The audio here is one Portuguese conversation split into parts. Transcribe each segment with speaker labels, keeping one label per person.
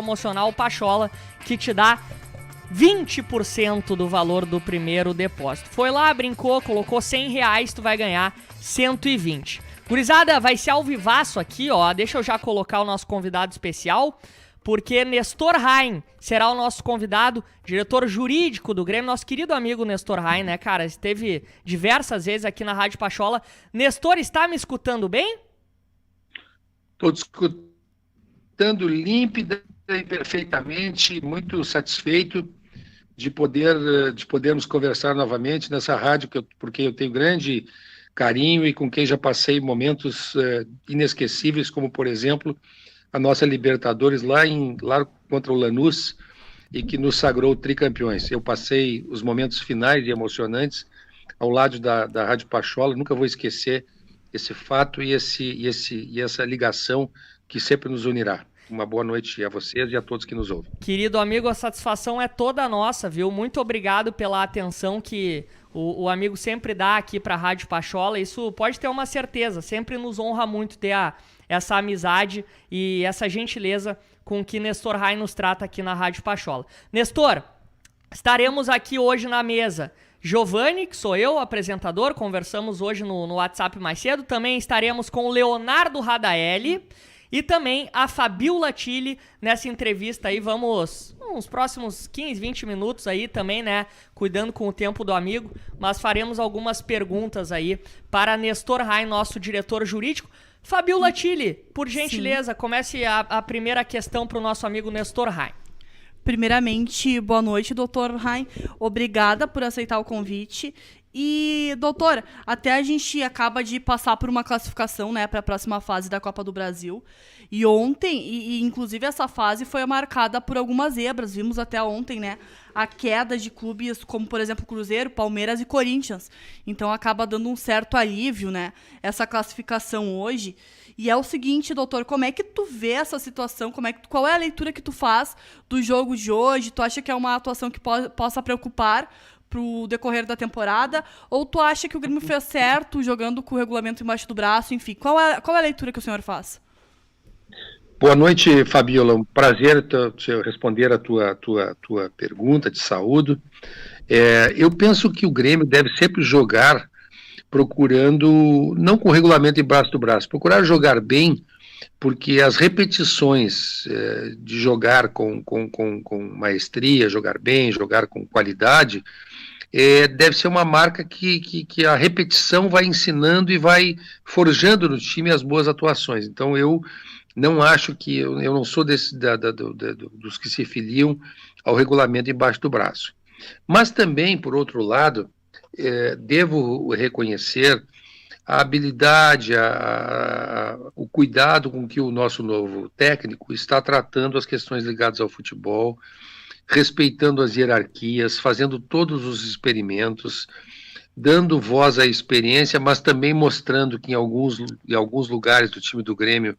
Speaker 1: promocional Pachola, que te dá 20% do valor do primeiro depósito. Foi lá, brincou, colocou R$100, tu vai ganhar 120. Gurizada, vai ser ao vivaço aqui, ó. Deixa eu já colocar o nosso convidado especial, porque Nestor Rain será o nosso convidado, diretor jurídico do Grêmio, nosso querido amigo Nestor Rain, né, cara? Esteve diversas vezes aqui na Rádio Pachola. Nestor, está me escutando bem?
Speaker 2: Estou escutando límpida e perfeitamente, muito satisfeito de podermos conversar novamente nessa rádio, porque eu tenho grande carinho e com quem já passei momentos inesquecíveis, como, por exemplo, a nossa Libertadores lá contra o Lanús, e que nos sagrou tricampeões. Eu passei os momentos finais e emocionantes ao lado da Rádio Pachola, nunca vou esquecer esse fato e essa ligação que sempre nos unirá. Uma boa noite a vocês e a todos que nos ouvem.
Speaker 1: Querido amigo, a satisfação é toda nossa, viu? Muito obrigado pela atenção que o amigo sempre dá aqui para a Rádio Pachola. Isso pode ter uma certeza, sempre nos honra muito ter essa amizade e essa gentileza com que Nestor Rain nos trata aqui na Rádio Pachola. Nestor, estaremos aqui hoje na mesa. Giovanni, que sou eu, apresentador, conversamos hoje no WhatsApp mais cedo. Também estaremos com o Leonardo Radaelli e também a Fabiola Tille nessa entrevista aí. Vamos uns próximos 15, 20 minutos aí também, né, cuidando com o tempo do amigo, mas faremos algumas perguntas aí para Nestor Rain, nosso diretor jurídico. Fabiola Tille, por gentileza, comece a primeira questão para o nosso amigo Nestor Rain.
Speaker 3: Primeiramente, boa noite, doutor Rain. Obrigada por aceitar o convite. E, doutor, até a gente acaba de passar por uma classificação, né, para a próxima fase da Copa do Brasil. E ontem, inclusive essa fase foi marcada por algumas zebras. Vimos até ontem, né, a queda de clubes como, por exemplo, Cruzeiro, Palmeiras e Corinthians. Então acaba dando um certo alívio, né, essa classificação hoje. E é o seguinte, doutor, como é que tu vê essa situação? Qual é a leitura que tu faz do jogo de hoje? Tu acha que é uma atuação que possa preocupar pro decorrer da temporada? Ou tu acha que o Grêmio fez certo jogando com o regulamento embaixo do braço? Enfim, qual é a leitura que o senhor faz?
Speaker 2: Boa noite, Fabiola. Um prazer responder a tua pergunta, te saúdo. Eu penso que o Grêmio deve sempre jogar procurando, não com o regulamento embaixo do braço, procurar jogar bem, porque as repetições de jogar com maestria, jogar bem, jogar com qualidade, deve ser uma marca que a repetição vai ensinando e vai forjando no time as boas atuações. Então eu não acho que, eu não sou dos que se filiam ao regulamento embaixo do braço. Mas também, por outro lado, devo reconhecer a habilidade, o cuidado com que o nosso novo técnico está tratando as questões ligadas ao futebol, respeitando as hierarquias, fazendo todos os experimentos, dando voz à experiência, mas também mostrando que em alguns lugares do time do Grêmio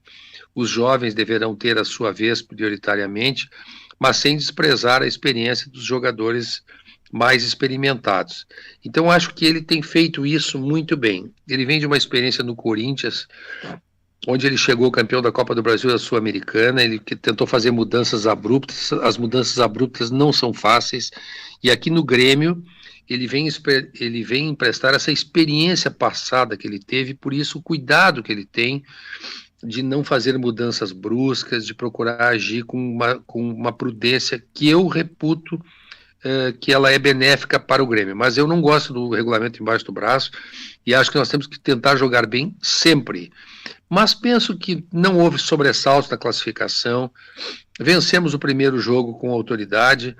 Speaker 2: os jovens deverão ter a sua vez prioritariamente, mas sem desprezar a experiência dos jogadores mais experimentados. Então acho que ele tem feito isso muito bem. Ele vem de uma experiência no Corinthians, onde ele chegou campeão da Copa do Brasil e da Sul-Americana. Ele tentou fazer mudanças abruptas, as mudanças abruptas não são fáceis, e aqui no Grêmio ele vem emprestar essa experiência passada que ele teve, por isso o cuidado que ele tem de não fazer mudanças bruscas, de procurar agir com uma prudência que eu reputo que ela é benéfica para o Grêmio. Mas eu não gosto do regulamento embaixo do braço e acho que nós temos que tentar jogar bem sempre. Mas penso que não houve sobressaltos na classificação, vencemos o primeiro jogo com autoridade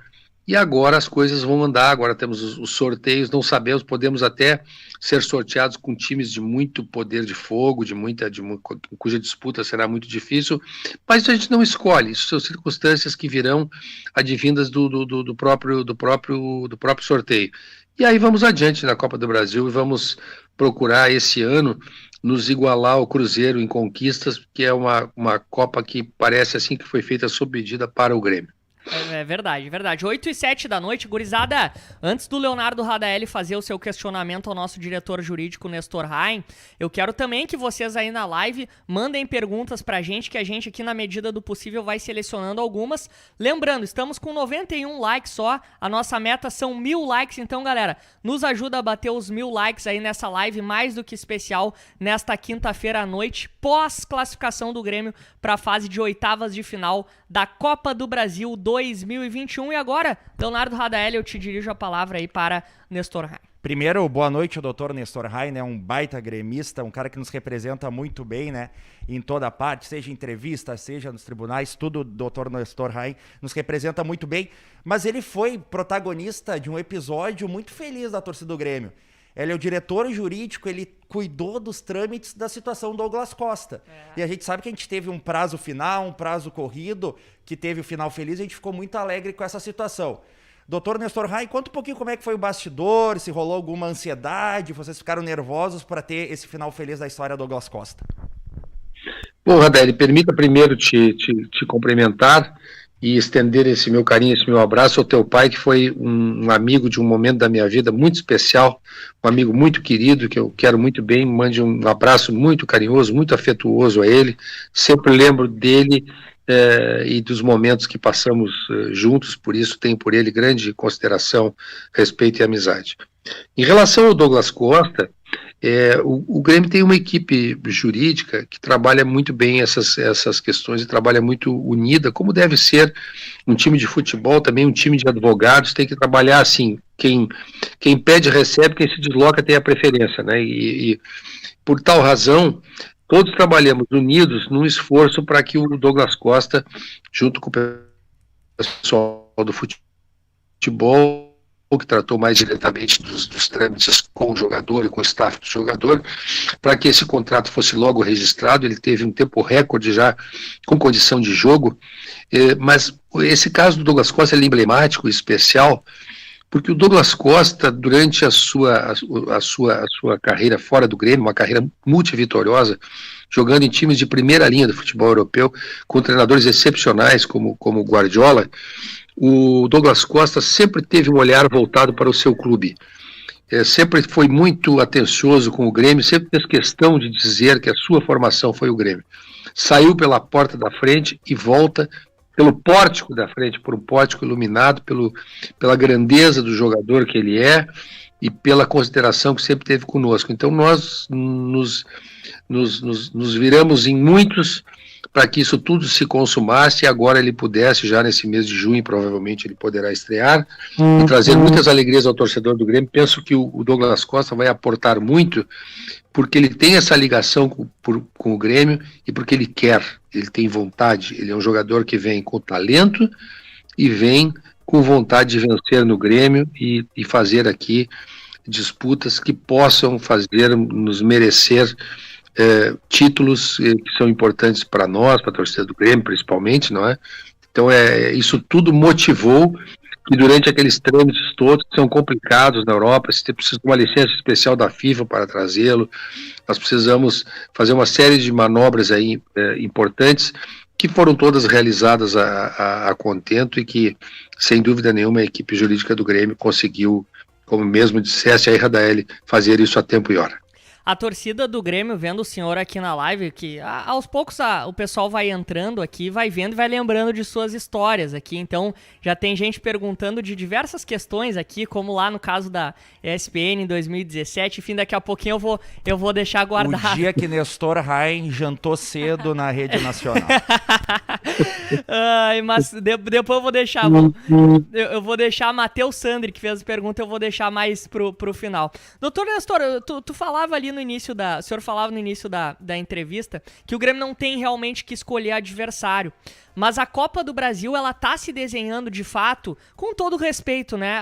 Speaker 2: e agora as coisas vão andar. Agora temos os sorteios, não sabemos, podemos até ser sorteados com times de muito poder de fogo, cuja disputa será muito difícil, mas isso a gente não escolhe, isso são circunstâncias que virão advindas do próprio sorteio. E aí vamos adiante na Copa do Brasil e vamos procurar esse ano nos igualar ao Cruzeiro em conquistas, que é uma Copa que parece assim que foi feita sob medida para o Grêmio.
Speaker 1: É verdade, é verdade. 8h07 da noite, gurizada, antes do Leonardo Radaelli fazer o seu questionamento ao nosso diretor jurídico, Nestor Rain, eu quero também que vocês aí na live mandem perguntas pra gente, que a gente aqui na medida do possível vai selecionando algumas. Lembrando, estamos com 91 likes só, a nossa meta são 1000 likes, então galera, nos ajuda a bater os 1000 likes aí nessa live, mais do que especial, nesta quinta-feira à noite, pós-classificação do Grêmio pra fase de oitavas de final da Copa do Brasil 2021. E agora, Leonardo Radaelli, eu te dirijo a palavra aí para Nestor Rain.
Speaker 4: Primeiro, boa noite ao doutor Nestor Rain, né? Um baita gremista, um cara que nos representa muito bem, né? Em toda parte, seja em entrevista, seja nos tribunais, tudo o doutor Nestor Rain nos representa muito bem. Mas ele foi protagonista de um episódio muito feliz da torcida do Grêmio. Ele é o diretor jurídico, ele cuidou dos trâmites da situação do Douglas Costa. E a gente sabe que a gente teve um prazo final, um prazo corrido, que teve o final feliz, e a gente ficou muito alegre com essa situação. Doutor Nestor Rain, conta um pouquinho como é que foi o bastidor, se rolou alguma ansiedade, vocês ficaram nervosos para ter esse final feliz da história do Douglas Costa.
Speaker 2: Bom, Radaelli, permita primeiro te cumprimentar e estender esse meu carinho, esse meu abraço ao teu pai, que foi um amigo de um momento da minha vida muito especial, um amigo muito querido, que eu quero muito bem. Mande um abraço muito carinhoso, muito afetuoso a ele. Sempre lembro dele e dos momentos que passamos juntos, por isso tenho por ele grande consideração, respeito e amizade. Em relação ao Douglas Costa, o Grêmio tem uma equipe jurídica que trabalha muito bem essas questões e trabalha muito unida, como deve ser um time de futebol, também um time de advogados, tem que trabalhar assim, quem pede recebe, quem se desloca tem a preferência, né? E por tal razão, todos trabalhamos unidos num esforço para que o Douglas Costa, junto com o pessoal do futebol, que tratou mais diretamente dos trâmites com o jogador e com o staff do jogador, para que esse contrato fosse logo registrado. Ele teve um tempo recorde já com condição de jogo, mas esse caso do Douglas Costa é emblemático, especial, porque o Douglas Costa, durante a sua carreira fora do Grêmio, uma carreira multivitoriosa, jogando em times de primeira linha do futebol europeu, com treinadores excepcionais como o Guardiola, o Douglas Costa sempre teve um olhar voltado para o seu clube. Sempre foi muito atencioso com o Grêmio, sempre fez questão de dizer que a sua formação foi o Grêmio. Saiu pela porta da frente e volta pelo pórtico da frente, por um pórtico iluminado pela grandeza do jogador que ele é e pela consideração que sempre teve conosco. Então nós nos viramos em muitos para que isso tudo se consumasse e agora ele pudesse, já nesse mês de junho, provavelmente ele poderá estrear e trazer muitas alegrias ao torcedor do Grêmio. Penso que o Douglas Costa vai aportar muito, porque ele tem essa ligação com o Grêmio e porque ele quer, ele tem vontade. Ele é um jogador que vem com talento e vem com vontade de vencer no Grêmio e fazer aqui disputas que possam nos merecer títulos que são importantes para nós, para a torcida do Grêmio principalmente, não é? Então isso tudo motivou que durante aqueles trâmites todos que são complicados na Europa, você precisa de uma licença especial da FIFA para trazê-lo, nós precisamos fazer uma série de manobras aí importantes, que foram todas realizadas a contento e que, sem dúvida nenhuma, a equipe jurídica do Grêmio conseguiu, como mesmo dissesse a Radaelli, fazer isso a tempo e hora.
Speaker 1: A torcida do Grêmio, vendo o senhor aqui na live, que aos poucos o pessoal vai entrando aqui, vai vendo e vai lembrando de suas histórias aqui. Então, já tem gente perguntando de diversas questões aqui, como lá no caso da ESPN em 2017. Enfim, daqui a pouquinho eu vou deixar guardado.
Speaker 4: O dia que Nestor Rain jantou cedo na Rede Nacional.
Speaker 1: Mas depois eu vou deixar... Eu vou deixar Matheus Sandri, que fez a pergunta, eu vou deixar mais pro final. Doutor Nestor, tu falava ali o senhor falava no início da entrevista que o Grêmio não tem realmente que escolher adversário, mas a Copa do Brasil, ela tá se desenhando de fato, com todo respeito, né,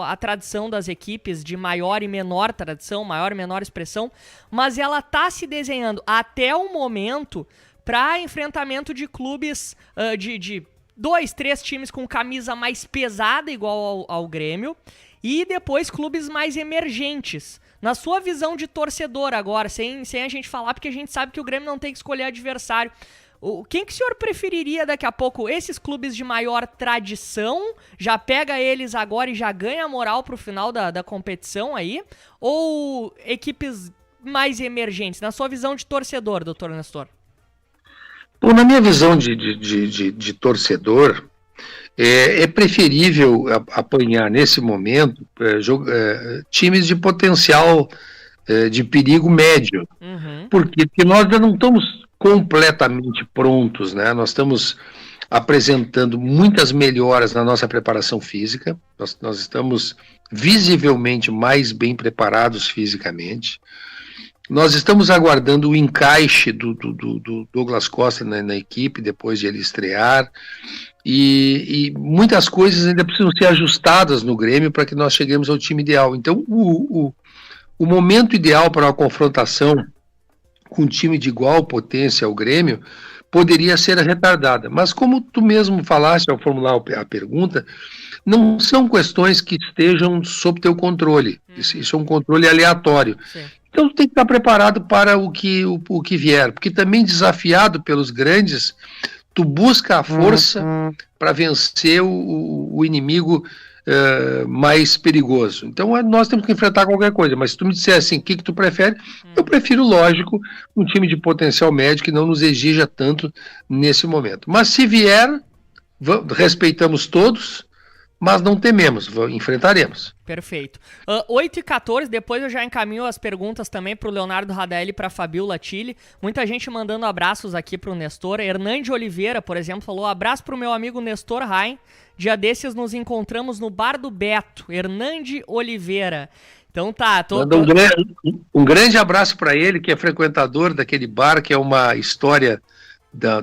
Speaker 1: à tradição das equipes de maior e menor tradição, maior e menor expressão, mas ela tá se desenhando até o momento para enfrentamento de clubes de 2, 3 times com camisa mais pesada igual ao Grêmio e depois clubes mais emergentes. Na sua visão de torcedor agora, sem a gente falar, porque a gente sabe que o Grêmio não tem que escolher adversário, Quem que o senhor preferiria daqui a pouco? Esses clubes de maior tradição, já pega eles agora e já ganha moral pro final da competição aí? Ou equipes mais emergentes? Na sua visão de torcedor, doutor Nestor?
Speaker 2: Bom, na minha visão de torcedor, é preferível apanhar nesse momento times de potencial de perigo médio.
Speaker 1: Uhum.
Speaker 2: Porque nós ainda não estamos completamente prontos, né? Nós estamos apresentando muitas melhoras na nossa preparação física, nós estamos visivelmente mais bem preparados fisicamente. Nós estamos aguardando o encaixe do Douglas Costa na equipe, depois de ele estrear, e muitas coisas ainda precisam ser ajustadas no Grêmio para que nós cheguemos ao time ideal. Então, o momento ideal para uma confrontação com um time de igual potência ao Grêmio poderia ser retardada. Mas como tu mesmo falaste ao formular a pergunta, não são questões que estejam sob teu controle. Isso é um controle aleatório. Sim. Então tu tem que estar preparado para o que vier, porque também desafiado pelos grandes, tu busca a força para vencer o inimigo mais perigoso. Então nós temos que enfrentar qualquer coisa, mas se tu me disser assim, o que tu prefere, eu prefiro, lógico, um time de potencial médio que não nos exija tanto nesse momento. Mas se vier, respeitamos todos, mas não tememos, enfrentaremos.
Speaker 1: Perfeito. 8h14, depois eu já encaminho as perguntas também para o Leonardo Radaelli e para a Fabiola Tille. Muita gente mandando abraços aqui para o Nestor. Hernande Oliveira, por exemplo, falou: abraço para o meu amigo Nestor Rain. Dia desses nos encontramos no Bar do Beto. Hernande Oliveira. Então tá.
Speaker 2: Manda um grande abraço para ele, que é frequentador daquele bar, que é uma história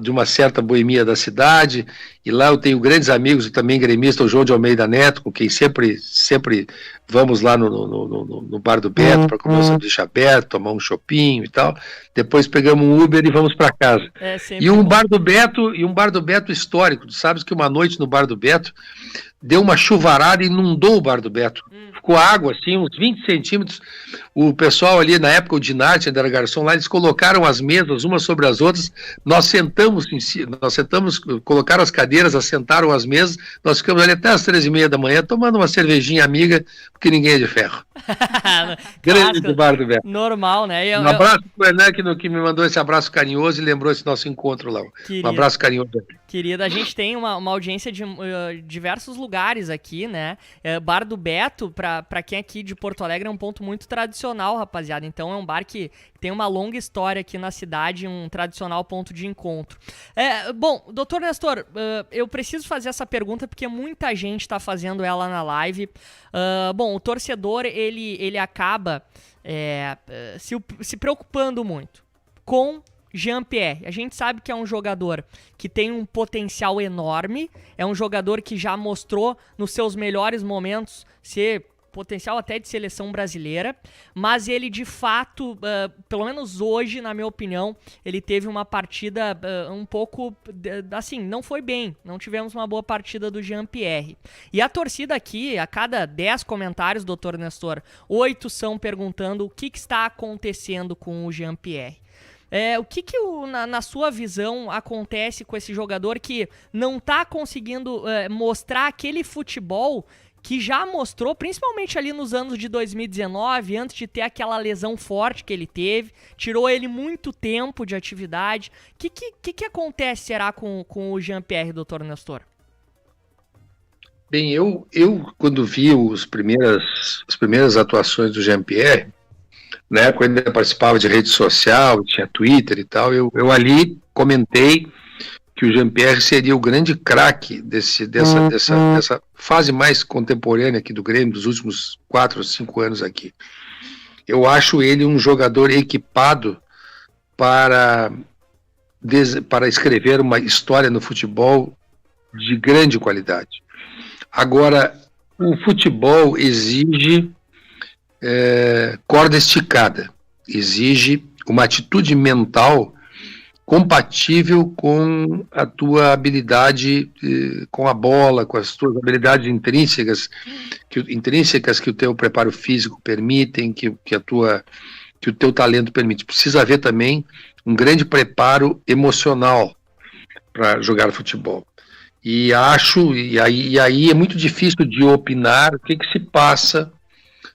Speaker 2: de uma certa boemia da cidade, e lá eu tenho grandes amigos, também gremista, o João de Almeida Neto, com quem sempre vamos lá no Bar do Beto para comer um sanduíche aberto, tomar um chopinho e tal, depois pegamos um Uber e vamos para casa. E um Bar do Beto histórico. Tu sabes que uma noite no Bar do Beto deu uma chuvarada e inundou o Bar do Beto. Ficou água, assim, uns 20 centímetros. O pessoal ali, na época, o Dinarte, ainda era garçom lá, eles colocaram as mesas umas sobre as outras, nós sentamos, colocaram as cadeiras, assentaram as mesas, nós ficamos ali até as 3h30 da manhã, tomando uma cervejinha amiga, porque ninguém é de ferro. Grande do Bar do Beto.
Speaker 1: Normal, né?
Speaker 2: Um abraço pro Hernan, que me mandou esse abraço carinhoso e lembrou esse nosso encontro lá. Um abraço carinhoso.
Speaker 1: Querida, a gente tem uma audiência de diversos lugares aqui, né? Bar do Beto, pra quem é aqui de Porto Alegre, é um ponto muito tradicional, rapaziada. Então é um bar que tem uma longa história aqui na cidade, um tradicional ponto de encontro. Bom, doutor Nestor, eu preciso fazer essa pergunta porque muita gente está fazendo ela na live. Bom, o torcedor, ele acaba se preocupando muito com Jean-Pierre. A gente sabe que é um jogador que tem um potencial enorme, é um jogador que já mostrou nos seus melhores momentos ser potencial até de seleção brasileira, mas ele de fato, pelo menos hoje, na minha opinião, ele teve uma partida um pouco, assim, não foi bem, não tivemos uma boa partida do Jean-Pierre. E a torcida aqui, a cada 10 comentários, doutor Nestor, 8 são perguntando o que está acontecendo com o Jean-Pierre. O que na sua visão acontece com esse jogador que não está conseguindo mostrar aquele futebol que já mostrou, principalmente ali nos anos de 2019, antes de ter aquela lesão forte que ele teve, tirou ele muito tempo de atividade. O que acontece, será, com o Jean-Pierre, doutor Nestor?
Speaker 2: Bem, eu quando vi as primeiras atuações do Jean-Pierre, né, quando ele participava de rede social, tinha Twitter e tal, eu ali comentei que o Jean-Pierre seria o grande craque dessa fase mais contemporânea aqui do Grêmio, dos últimos 4 ou 5 anos aqui. Eu acho ele um jogador equipado para escrever uma história no futebol de grande qualidade. Agora, o futebol exige corda esticada, exige uma atitude mental compatível com a tua habilidade com a bola, com as tuas habilidades intrínsecas que o teu preparo físico permitem, que o teu talento permite. Precisa haver também um grande preparo emocional para jogar futebol. E aí é muito difícil de opinar o que se passa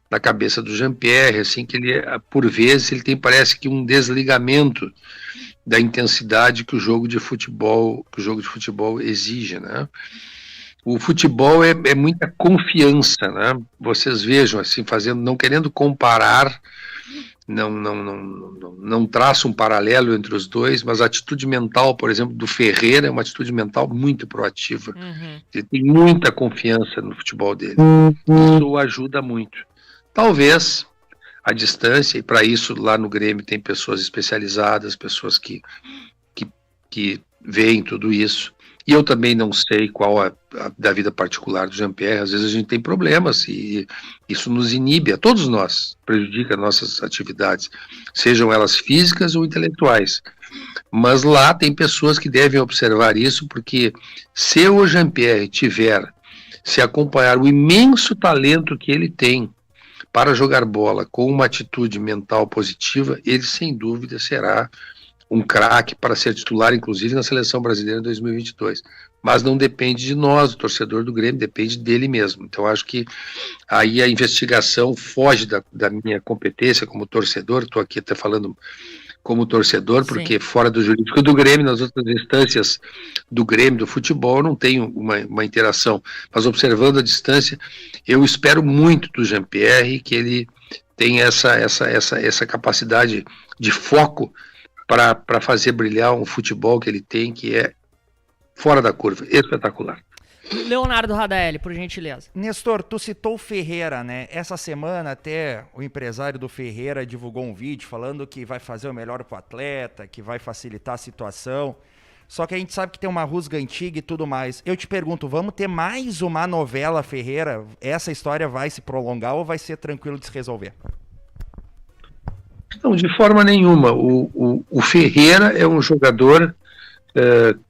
Speaker 2: na cabeça do Jean-Pierre, assim, que ele, por vezes, ele tem, parece que, um desligamento da intensidade que o jogo de futebol exige, né? O futebol é muita confiança, né? Vocês vejam, assim, não querendo comparar, não traço um paralelo entre os dois, mas a atitude mental, por exemplo, do Ferreira é uma atitude mental muito proativa. Ele tem muita confiança no futebol dele. Isso o ajuda muito. Talvez a distância, e para isso lá no Grêmio tem pessoas especializadas, pessoas que veem tudo isso. E eu também não sei qual a da vida particular do Jean-Pierre. Às vezes a gente tem problemas e isso nos inibe, a todos nós, prejudica nossas atividades, sejam elas físicas ou intelectuais. Mas lá tem pessoas que devem observar isso, porque se o Jean-Pierre se acompanhar o imenso talento que ele tem para jogar bola com uma atitude mental positiva, ele sem dúvida será um craque para ser titular, inclusive na Seleção Brasileira em 2022. Mas não depende de nós, o torcedor do Grêmio, depende dele mesmo. Então acho que aí a investigação foge da minha competência como torcedor. Estou aqui até falando como torcedor, porque fora do jurídico do Grêmio, nas outras instâncias do Grêmio, do futebol, eu não tenho uma interação. Mas observando a distância, eu espero muito do Jean-Pierre que ele tenha essa capacidade de foco para fazer brilhar um futebol que ele tem, que é fora da curva, espetacular.
Speaker 1: Leonardo Radaelli, por gentileza.
Speaker 4: Nestor, tu citou o Ferreira, né? Essa semana até o empresário do Ferreira divulgou um vídeo falando que vai fazer o melhor pro atleta, que vai facilitar a situação. Só que a gente sabe que tem uma rusga antiga e tudo mais. Eu te pergunto, vamos ter mais uma novela Ferreira? Essa história vai se prolongar ou vai ser tranquilo de se resolver?
Speaker 2: Não, de forma nenhuma. O Ferreira é um jogador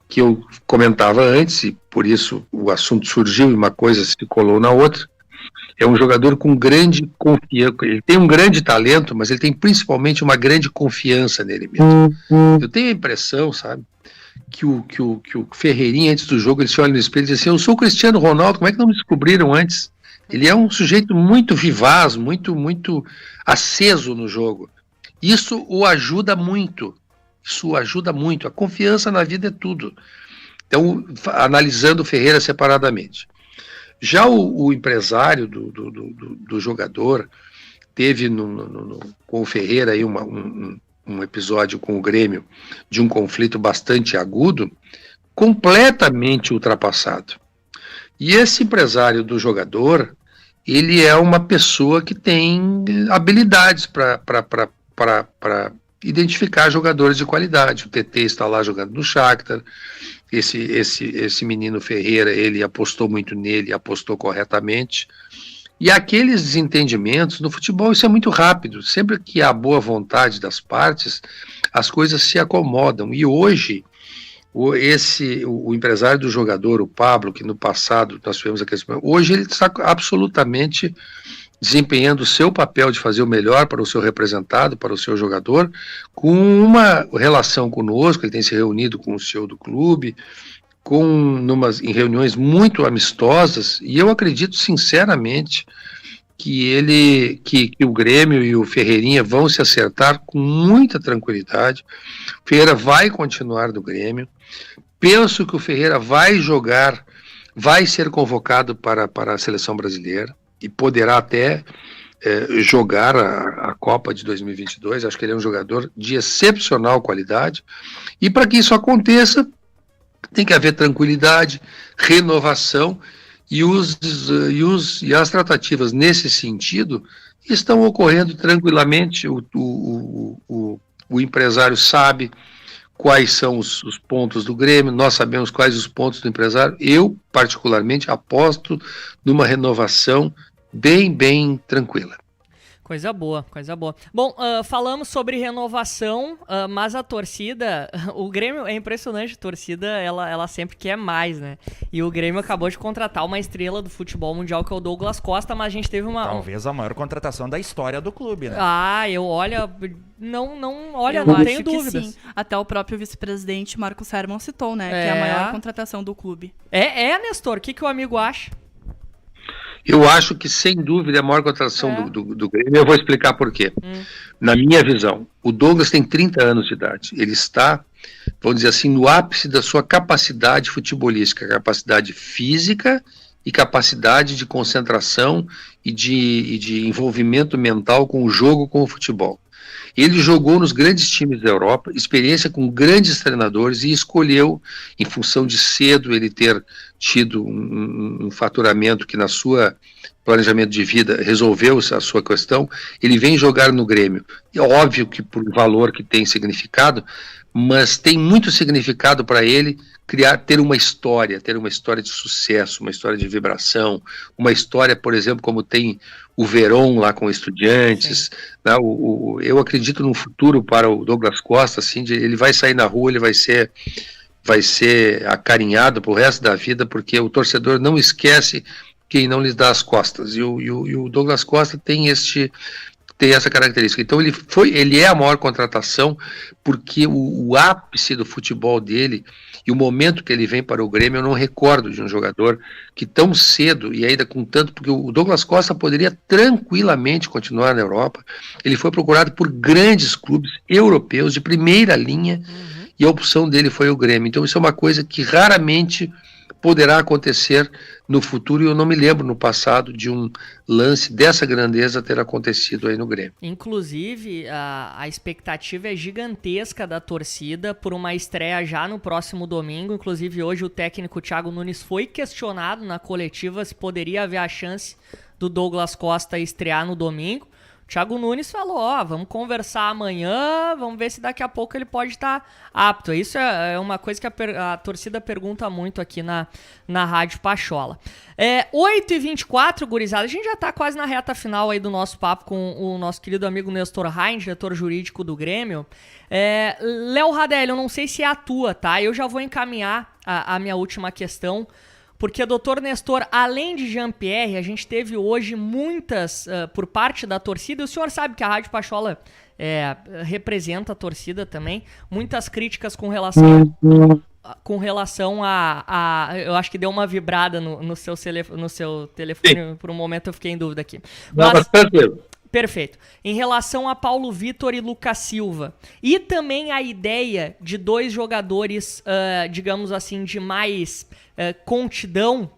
Speaker 2: que eu comentava antes, e por isso o assunto surgiu e uma coisa se colou na outra. É um jogador com grande confiança. Ele tem um grande talento, mas ele tem principalmente uma grande confiança nele mesmo. Eu tenho a impressão, sabe, que o Ferreirinha, antes do jogo, ele se olha no espelho e diz assim: eu sou o Cristiano Ronaldo, como é que não me descobriram antes? Ele é um sujeito muito vivaz, muito aceso no jogo. Isso o ajuda muito. A confiança na vida é tudo. Então, analisando o Ferreira separadamente. Já o empresário do jogador teve com o Ferreira aí um episódio com o Grêmio de um conflito bastante agudo, completamente ultrapassado. E esse empresário do jogador, ele é uma pessoa que tem habilidades para identificar jogadores de qualidade. O TT está lá jogando no Shakhtar. Esse menino Ferreira, ele apostou muito nele, apostou corretamente. E aqueles desentendimentos, no futebol isso é muito rápido. Sempre que há boa vontade das partes, as coisas se acomodam. E hoje, o empresário do jogador, o Pablo, que no passado nós tivemos aquele... Hoje ele está absolutamente desempenhando o seu papel de fazer o melhor para o seu representado, para o seu jogador, com uma relação conosco. Ele tem se reunido com o CEO do clube, em reuniões muito amistosas, e eu acredito sinceramente que o Grêmio e o Ferreirinha vão se acertar com muita tranquilidade. O Ferreira vai continuar no Grêmio. Penso que o Ferreira vai ser convocado para a seleção brasileira e poderá até jogar a Copa de 2022. Acho que ele é um jogador de excepcional qualidade, e para que isso aconteça tem que haver tranquilidade, renovação, e as tratativas nesse sentido estão ocorrendo tranquilamente. O empresário sabe quais são os pontos do Grêmio, nós sabemos quais os pontos do empresário. Eu, particularmente, aposto numa renovação bem tranquila.
Speaker 1: Coisa boa, coisa boa. Bom, falamos sobre renovação, mas a torcida, o Grêmio, é impressionante, a torcida, ela sempre quer mais, né? E o Grêmio acabou de contratar uma estrela do futebol mundial, que é o Douglas Costa, mas a gente teve
Speaker 4: Talvez a maior contratação da história do clube, né?
Speaker 1: Não tenho dúvidas.
Speaker 3: Sim. Até o próprio vice-presidente Marcos Herman citou, né? Que é a maior contratação do clube.
Speaker 1: Nestor, o que o amigo acha?
Speaker 2: Eu acho que, sem dúvida, é a maior contratação do Grêmio. Eu vou explicar por quê. Na minha visão, o Douglas tem 30 anos de idade. Ele está, vamos dizer assim, no ápice da sua capacidade futebolística, capacidade física e capacidade de concentração e de envolvimento mental com o jogo, com o futebol. Ele jogou nos grandes times da Europa, experiência com grandes treinadores, e escolheu, em função de cedo ele ter tido um faturamento que, na sua planejamento de vida, resolveu a sua questão. Ele vem jogar no Grêmio. É óbvio que por valor que tem significado, mas tem muito significado para ele ter uma história de sucesso, uma história de vibração, uma história, por exemplo, como tem o Verón lá com Estudiantes, né? Eu acredito num futuro para o Douglas Costa, assim, ele vai sair na rua, ele vai ser acarinhado pro resto da vida, porque o torcedor não esquece quem não lhes dá as costas, e o Douglas Costa tem essa característica. Então ele é a maior contratação, porque o ápice do futebol dele e o momento que ele vem para o Grêmio, eu não recordo de um jogador que tão cedo, e ainda com tanto, porque o Douglas Costa poderia tranquilamente continuar na Europa. Ele foi procurado por grandes clubes europeus de primeira linha, e a opção dele foi o Grêmio. Então isso é uma coisa que raramente poderá acontecer no futuro, e eu não me lembro no passado de um lance dessa grandeza ter acontecido aí no Grêmio.
Speaker 1: Inclusive, a expectativa é gigantesca da torcida por uma estreia já no próximo domingo. Inclusive, hoje o técnico Thiago Nunes foi questionado na coletiva se poderia haver a chance do Douglas Costa estrear no domingo. Thiago Nunes falou, vamos conversar amanhã, vamos ver se daqui a pouco ele pode estar apto. Isso é uma coisa que a torcida pergunta muito aqui na Rádio Pachola. 8h24, gurizada, a gente já está quase na reta final aí do nosso papo com o nosso querido amigo Nestor Rain, diretor jurídico do Grêmio. Léo Radelli, eu não sei se é a tua, tá? Eu já vou encaminhar a minha última questão, porque, doutor Nestor, além de Jean-Pierre, a gente teve hoje muitas, por parte da torcida, e o senhor sabe que a Rádio Pachola representa a torcida também, muitas críticas com relação a eu acho que deu uma vibrada no seu telefone. Sim. Por um momento eu fiquei em dúvida aqui. Mas, perfeito. Em relação a Paulo Vitor e Lucas Silva. E também a ideia de dois jogadores, digamos assim, de mais contidão,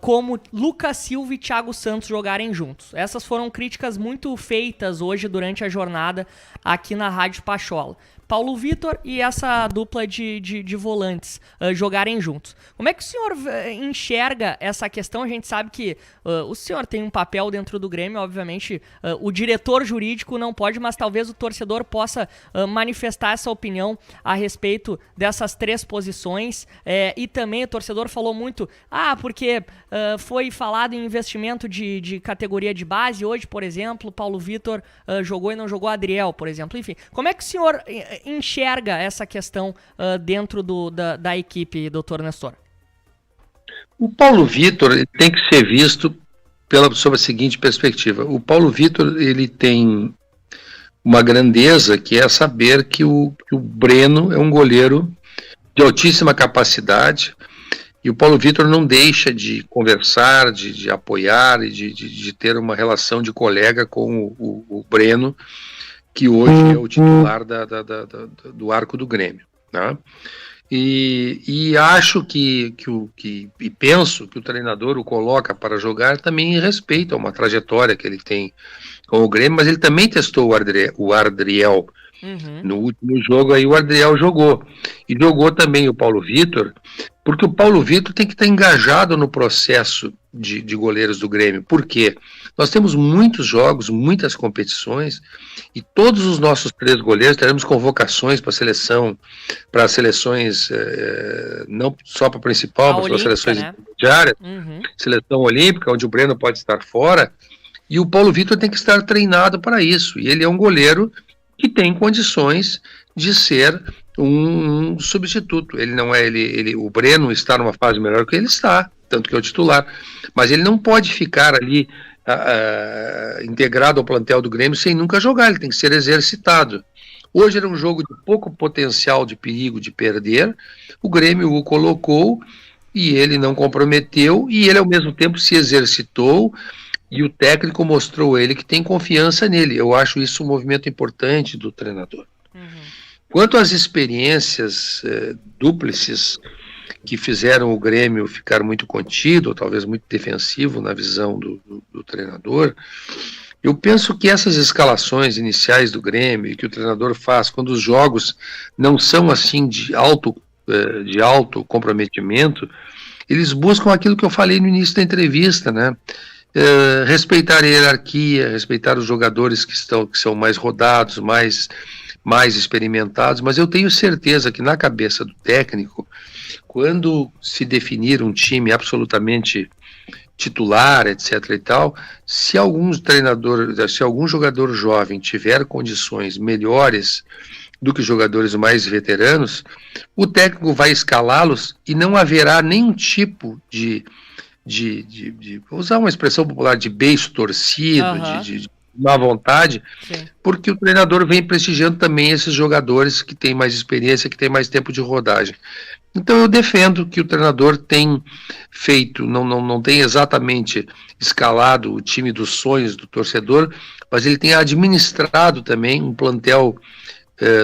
Speaker 1: como Lucas Silva e Thiago Santos jogarem juntos. Essas foram críticas muito feitas hoje durante a jornada aqui na Rádio Pachola. Paulo Vitor e essa dupla de volantes jogarem juntos. Como é que o senhor enxerga essa questão? A gente sabe que o senhor tem um papel dentro do Grêmio, obviamente o diretor jurídico não pode, mas talvez o torcedor possa manifestar essa opinião a respeito dessas três posições. E também o torcedor falou muito, porque foi falado em investimento de categoria de base. Hoje, por exemplo, Paulo Vitor jogou e não jogou Adriel, por exemplo. Enfim, como é que o senhor enxerga essa questão dentro da equipe, doutor Nestor?
Speaker 2: O Paulo Vitor tem que ser visto sob a seguinte perspectiva. O Paulo Vitor, ele tem uma grandeza, que é saber que o Breno é um goleiro de altíssima capacidade, e o Paulo Vitor não deixa de conversar, de apoiar e de ter uma relação de colega com o Breno, que hoje é o titular do arco do Grêmio, né? E acho e penso que o treinador o coloca para jogar também em respeito a uma trajetória que ele tem com o Grêmio, mas ele também testou o Adriel. No último jogo aí o Adriel jogou, e jogou também o Paulo Vitor, porque o Paulo Vitor tem que estar engajado no processo de goleiros do Grêmio. Por quê? Nós temos muitos jogos, muitas competições, e todos os nossos três goleiros teremos convocações para seleções, não só para a principal, mas para seleções intermediárias, seleção olímpica, onde o Breno pode estar fora. E o Paulo Vitor tem que estar treinado para isso. E ele é um goleiro que tem condições de ser um substituto. Ele não é, o Breno está numa fase melhor que ele está, tanto que é o titular. Mas ele não pode ficar ali integrado ao plantel do Grêmio sem nunca jogar, ele tem que ser exercitado. Hoje era um jogo de pouco potencial de perigo de perder, o Grêmio o colocou e ele não comprometeu, e ele ao mesmo tempo se exercitou, e o técnico mostrou a ele que tem confiança nele. Eu acho isso um movimento importante do treinador. Quanto às experiências dúplices que fizeram o Grêmio ficar muito contido, ou talvez muito defensivo na visão do treinador, eu penso que essas escalações iniciais do Grêmio, que o treinador faz quando os jogos não são assim de alto comprometimento, eles buscam aquilo que eu falei no início da entrevista, né? Respeitar a hierarquia, respeitar os jogadores que são mais rodados, mais experimentados, mas eu tenho certeza que na cabeça do técnico, quando se definir um time absolutamente titular, etc. e tal, se algum jogador jovem tiver condições melhores do que jogadores mais veteranos, o técnico vai escalá-los e não haverá nenhum tipo de vou usar uma expressão popular, de beiço torcido, de má vontade, sim, porque o treinador vem prestigiando também esses jogadores que têm mais experiência, que têm mais tempo de rodagem. Então eu defendo que o treinador tem feito, não tem exatamente escalado o time dos sonhos do torcedor, mas ele tem administrado também um plantel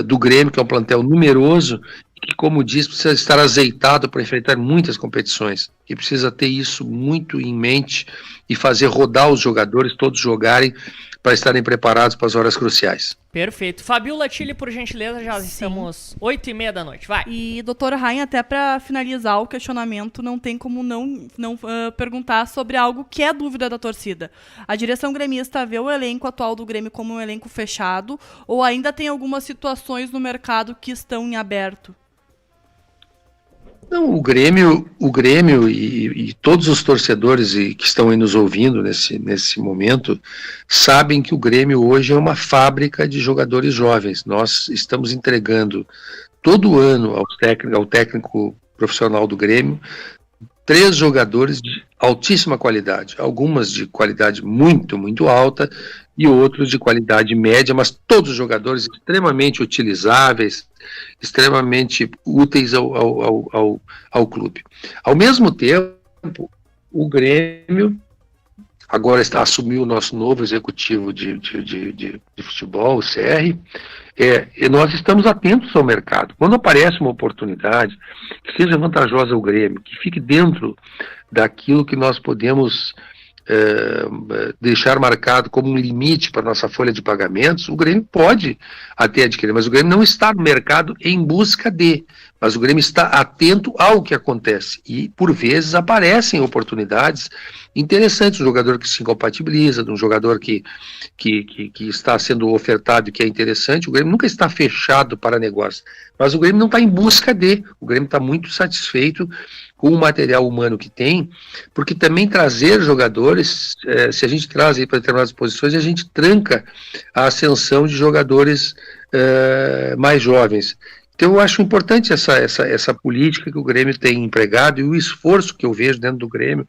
Speaker 2: do Grêmio, que é um plantel numeroso, que, como diz, precisa estar azeitado para enfrentar muitas competições, e precisa ter isso muito em mente e fazer rodar os jogadores, todos jogarem, para estarem preparados para as horas cruciais.
Speaker 1: Perfeito. Fabiola Tille, por gentileza, já estamos 8h30 da noite, vai.
Speaker 3: E, doutora Rain, até para finalizar o questionamento, não tem como não perguntar sobre algo que é dúvida da torcida. A direção gremista vê o elenco atual do Grêmio como um elenco fechado, ou ainda tem algumas situações no mercado que estão em aberto?
Speaker 2: Não, o Grêmio e todos os torcedores que estão aí nos ouvindo nesse momento sabem que o Grêmio hoje é uma fábrica de jogadores jovens. Nós estamos entregando todo ano ao técnico profissional do Grêmio 3 jogadores de altíssima qualidade, algumas de qualidade muito, muito alta e outros de qualidade média, mas todos os jogadores extremamente utilizáveis, extremamente úteis ao clube. Ao mesmo tempo, o Grêmio agora assumiu o nosso novo executivo de futebol, o CR, e nós estamos atentos ao mercado. Quando aparece uma oportunidade que seja vantajosa ao Grêmio, que fique dentro daquilo que nós podemos deixar marcado como um limite para a nossa folha de pagamentos, o Grêmio pode até adquirir, mas o Grêmio não está no mercado em busca de, mas o Grêmio está atento ao que acontece, e por vezes aparecem oportunidades interessantes, um jogador que se incompatibiliza, de um jogador que está sendo ofertado e que é interessante. O Grêmio nunca está fechado para negócio, mas o Grêmio não está em busca de, o Grêmio está muito satisfeito com o material humano que tem, porque também trazer jogadores, se a gente traz aí para determinadas posições, a gente tranca a ascensão de jogadores mais jovens. Então eu acho importante essa política que o Grêmio tem empregado e o esforço que eu vejo dentro do Grêmio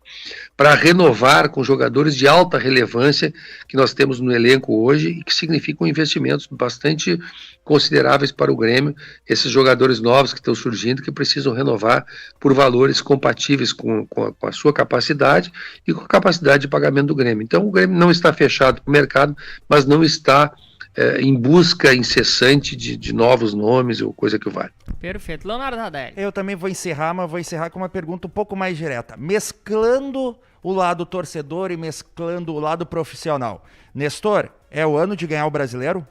Speaker 2: para renovar com jogadores de alta relevância que nós temos no elenco hoje e que significam investimentos bastante consideráveis para o Grêmio, esses jogadores novos que estão surgindo, que precisam renovar por valores compatíveis com a sua capacidade e com a capacidade de pagamento do Grêmio. Então o Grêmio não está fechado para o mercado, mas não está em busca incessante de novos nomes ou coisa que vale.
Speaker 1: Perfeito. Leonardo Radelli.
Speaker 4: Eu também vou encerrar, mas vou encerrar com uma pergunta um pouco mais direta. Mesclando o lado torcedor e mesclando o lado profissional. Nestor, é o ano de ganhar o Brasileiro?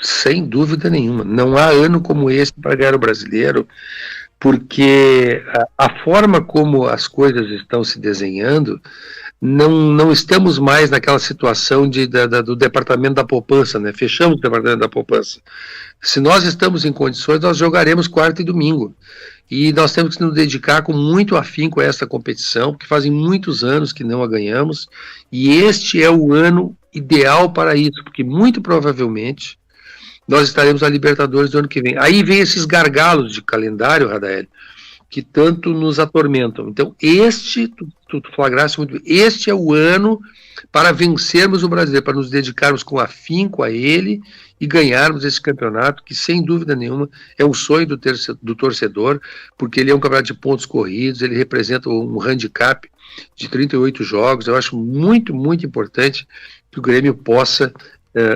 Speaker 2: Sem dúvida nenhuma. Não há ano como esse para ganhar o Brasileiro, porque a forma como as coisas estão se desenhando não estamos mais naquela situação do departamento da poupança, né? Fechamos o departamento da poupança. Se nós estamos em condições, nós jogaremos quarta e domingo. E nós temos que nos dedicar com muito afinco a essa competição, porque fazem muitos anos que não a ganhamos, e este é o ano ideal para isso, porque muito provavelmente nós estaremos na Libertadores do ano que vem. Aí vem esses gargalos de calendário, Radaeli, que tanto nos atormentam. Então, tu flagraste muito bem, este é o ano para vencermos o brasileiro, para nos dedicarmos com afinco a ele e ganharmos esse campeonato, que sem dúvida nenhuma é um sonho do torcedor, porque ele é um campeonato de pontos corridos, ele representa um handicap de 38 jogos. Eu acho muito, muito importante que o Grêmio possa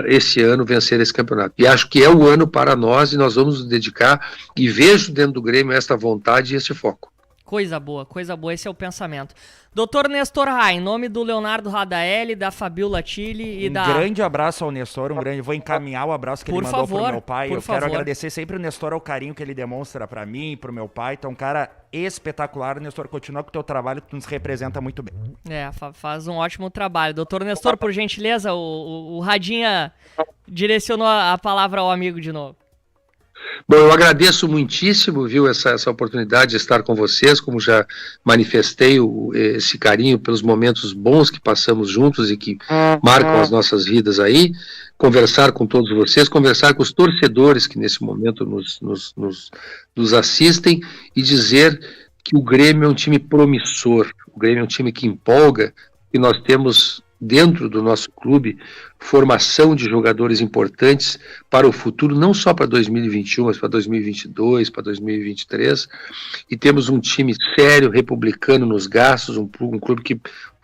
Speaker 2: esse ano vencer esse campeonato. E acho que é o ano para nós, e nós vamos nos dedicar, e vejo dentro do Grêmio esta vontade e esse foco.
Speaker 1: Coisa boa, esse é o pensamento. Doutor Nestor Rai, em nome do Leonardo Radaeli, da Fabiola Tille e
Speaker 4: um grande abraço ao Nestor, vou encaminhar o abraço que ele mandou pro meu pai. Eu quero agradecer sempre o Nestor ao carinho que ele demonstra pra mim e pro meu pai. Então, um cara espetacular. Nestor, continua com o teu trabalho, que tu nos representa muito bem.
Speaker 1: Faz um ótimo trabalho. Doutor Nestor, por gentileza, o Radinha direcionou a palavra ao amigo de novo.
Speaker 2: Bom, eu agradeço muitíssimo, viu, essa oportunidade de estar com vocês, como já manifestei esse carinho pelos momentos bons que passamos juntos e que marcam as nossas vidas aí, conversar com todos vocês, conversar com os torcedores que nesse momento nos assistem e dizer que o Grêmio é um time promissor, o Grêmio é um time que empolga, e nós temos dentro do nosso clube formação de jogadores importantes para o futuro, não só para 2021, mas para 2022, para 2023, e temos um time sério, republicano nos gastos, um clube que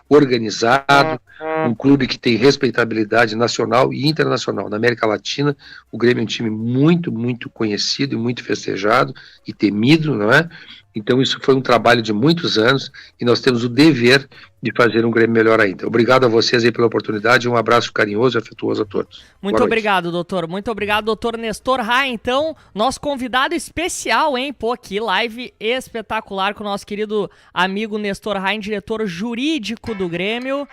Speaker 2: organizado, um clube que tem respeitabilidade nacional e internacional. Na América Latina, o Grêmio é um time muito, muito conhecido e muito festejado e temido, não é? Então isso foi um trabalho de muitos anos e nós temos o dever de fazer um Grêmio melhor ainda. Obrigado a vocês aí pela oportunidade, um abraço carinhoso e afetuoso a todos.
Speaker 1: Muito obrigado, doutor. Muito obrigado, doutor Nestor Rai, então, nosso convidado especial, hein? Pô, que live espetacular com o nosso querido amigo Nestor Rai, diretor jurídico do Grêmio.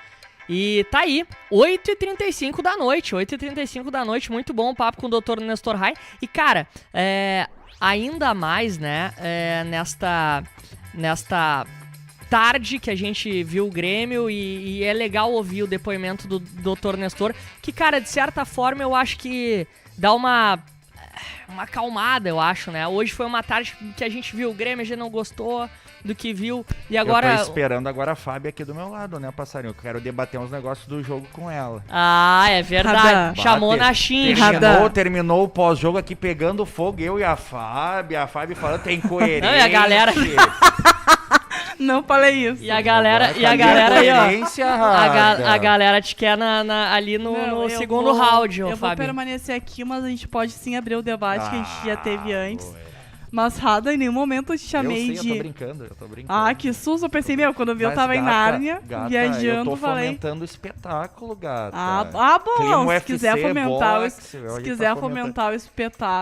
Speaker 1: E tá aí, 8h35 da noite, 8h35 da noite, muito bom o papo com o doutor Nestor Rai. E, cara, ainda mais, né, nesta tarde que a gente viu o Grêmio e é legal ouvir o depoimento do Dr. Nestor, que, cara, de certa forma eu acho que dá uma acalmada, eu acho, né? Hoje foi uma tarde que a gente viu o Grêmio, a gente não gostou do que viu, e agora...
Speaker 4: Eu tô esperando agora a Fábio aqui do meu lado, né, passarinho? Eu quero debater uns negócios do jogo com ela.
Speaker 1: Ah, é verdade. Chamou na xincha.
Speaker 4: Terminou o pós-jogo aqui pegando fogo, eu e a Fábio falando, tem coerência.
Speaker 1: Não, e a galera...
Speaker 3: Não falei isso.
Speaker 1: E a galera aí, ó. A galera te quer ali no segundo round,
Speaker 3: Fábio. Eu vou permanecer aqui, mas a gente pode sim abrir o debate que a gente já teve antes. Mas, Rada, em nenhum momento eu te chamei
Speaker 4: eu tô brincando.
Speaker 3: Ah, que susto, eu pensei, quando eu vi eu tava em Nárnia, viajando,
Speaker 4: eu tô
Speaker 3: falei...
Speaker 4: fomentando o espetáculo, gata.
Speaker 3: Bom, se quiser fomentar o espetáculo...